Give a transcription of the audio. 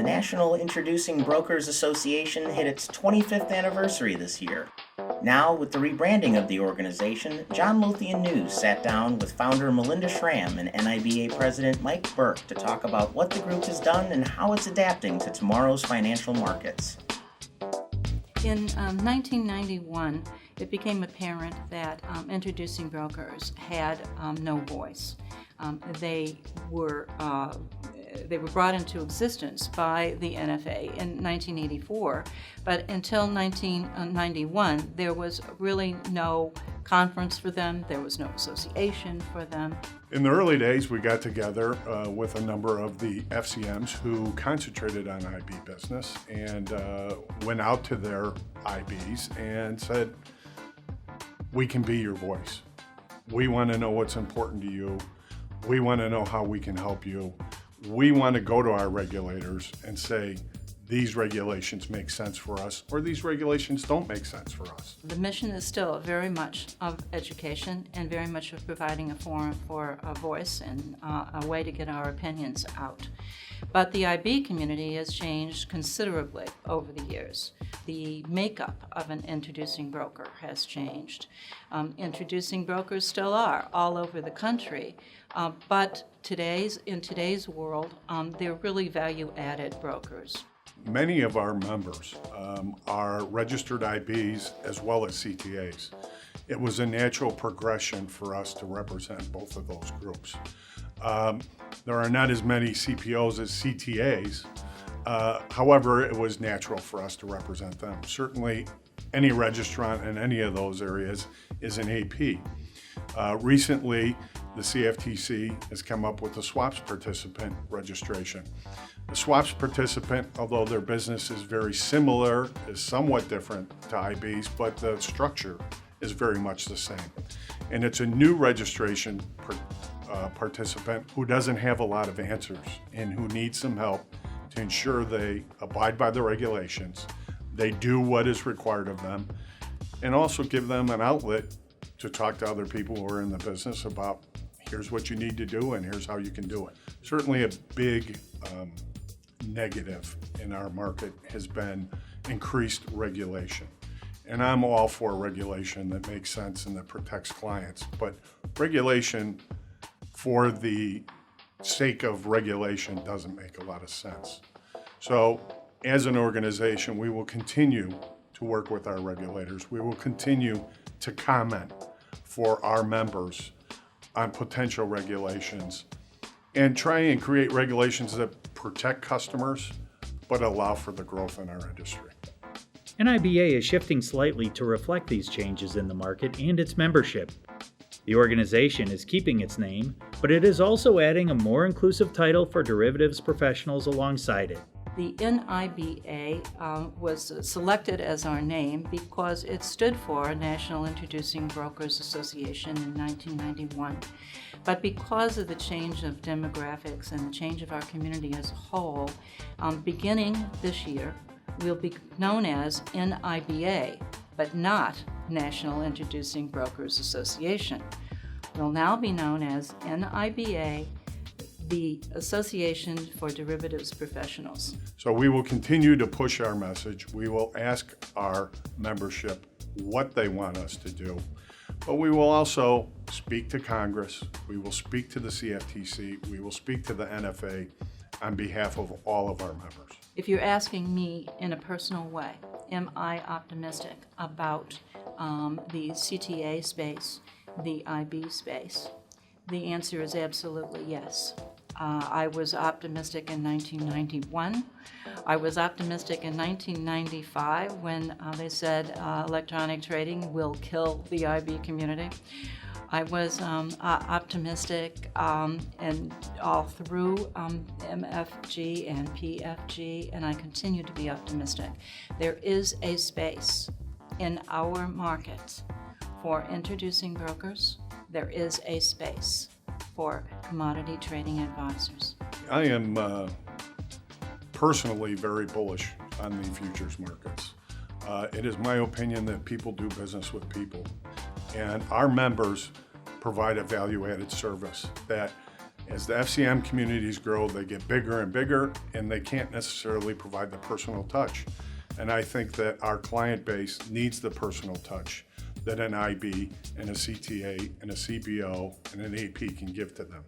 The National Introducing Brokers Association hit its 25th anniversary this year. Now, with the rebranding of the organization, John Lothian News sat down with founder Melinda Schramm and NIBA president Mike Burke to talk about what the group has done and how it's adapting to tomorrow's financial markets. In 1991, it became apparent that introducing brokers had no voice. They were brought into existence by the NFA in 1984, but until 1991, there was really no conference for them, there was no association for them. In the early days, we got together with a number of the FCMs who concentrated on IB business and went out to their IBs and said, we can be your voice. We want to know what's important to you. We want to know how we can help you. We want to go to our regulators and say, these regulations make sense for us, or these regulations don't make sense for us. The mission is still very much of education and very much of providing a forum for a voice and a way to get our opinions out. But the IB community has changed considerably over the years. The makeup of an introducing broker has changed. Introducing brokers still are all over the country, but in today's world, they're really value-added brokers. Many of our members are registered IBs as well as CTAs. It was a natural progression for us to represent both of those groups. There are not as many CPOs as CTAs. However, it was natural for us to represent them. Certainly, any registrant in any of those areas is an AP. Recently, the CFTC has come up with the SWAPS participant registration. The SWAPS participant, although their business is very similar, is somewhat different to IBs, but the structure is very much the same. And it's a new registration participant who doesn't have a lot of answers and who needs some help to ensure they abide by the regulations, they do what is required of them, and also give them an outlet to talk to other people who are in the business about here's what you need to do and here's how you can do it. Certainly a big negative in our market has been increased regulation. And I'm all for regulation that makes sense and that protects clients, but regulation for the sake of regulation doesn't make a lot of sense. So as an organization, we will continue to work with our regulators. We will continue to comment for our members on potential regulations and try and create regulations that protect customers but allow for the growth in our industry. NIBA is shifting slightly to reflect these changes in the market and its membership. The organization is keeping its name, but it is also adding a more inclusive title for derivatives professionals alongside it. The NIBA was selected as our name because it stood for National Introducing Brokers Association in 1991. But because of the change of demographics and the change of our community as a whole, beginning this year, we'll be known as NIBA, but not National Introducing Brokers Association. We'll now be known as NIBA, the Association for Derivatives Professionals. So we will continue to push our message. We will ask our membership what they want us to do, but we will also speak to Congress, we will speak to the CFTC, we will speak to the NFA on behalf of all of our members. If you're asking me in a personal way, am I optimistic about the CTA space, the IB space? The answer is absolutely yes. I was optimistic in 1991. I was optimistic in 1995 when they said electronic trading will kill the IB community. I was optimistic and all through MFG and PFG, and I continue to be optimistic. There is a space in our market for introducing brokers. There is a space for commodity trading advisors. I am personally very bullish on the futures markets. It is my opinion that people do business with people, and our members provide a value-added service that As the FCM communities grow, they get bigger and bigger, and they can't necessarily provide the personal touch. And I think that our client base needs the personal touch that an IB and a CTA and a CBO and an AP can give to them.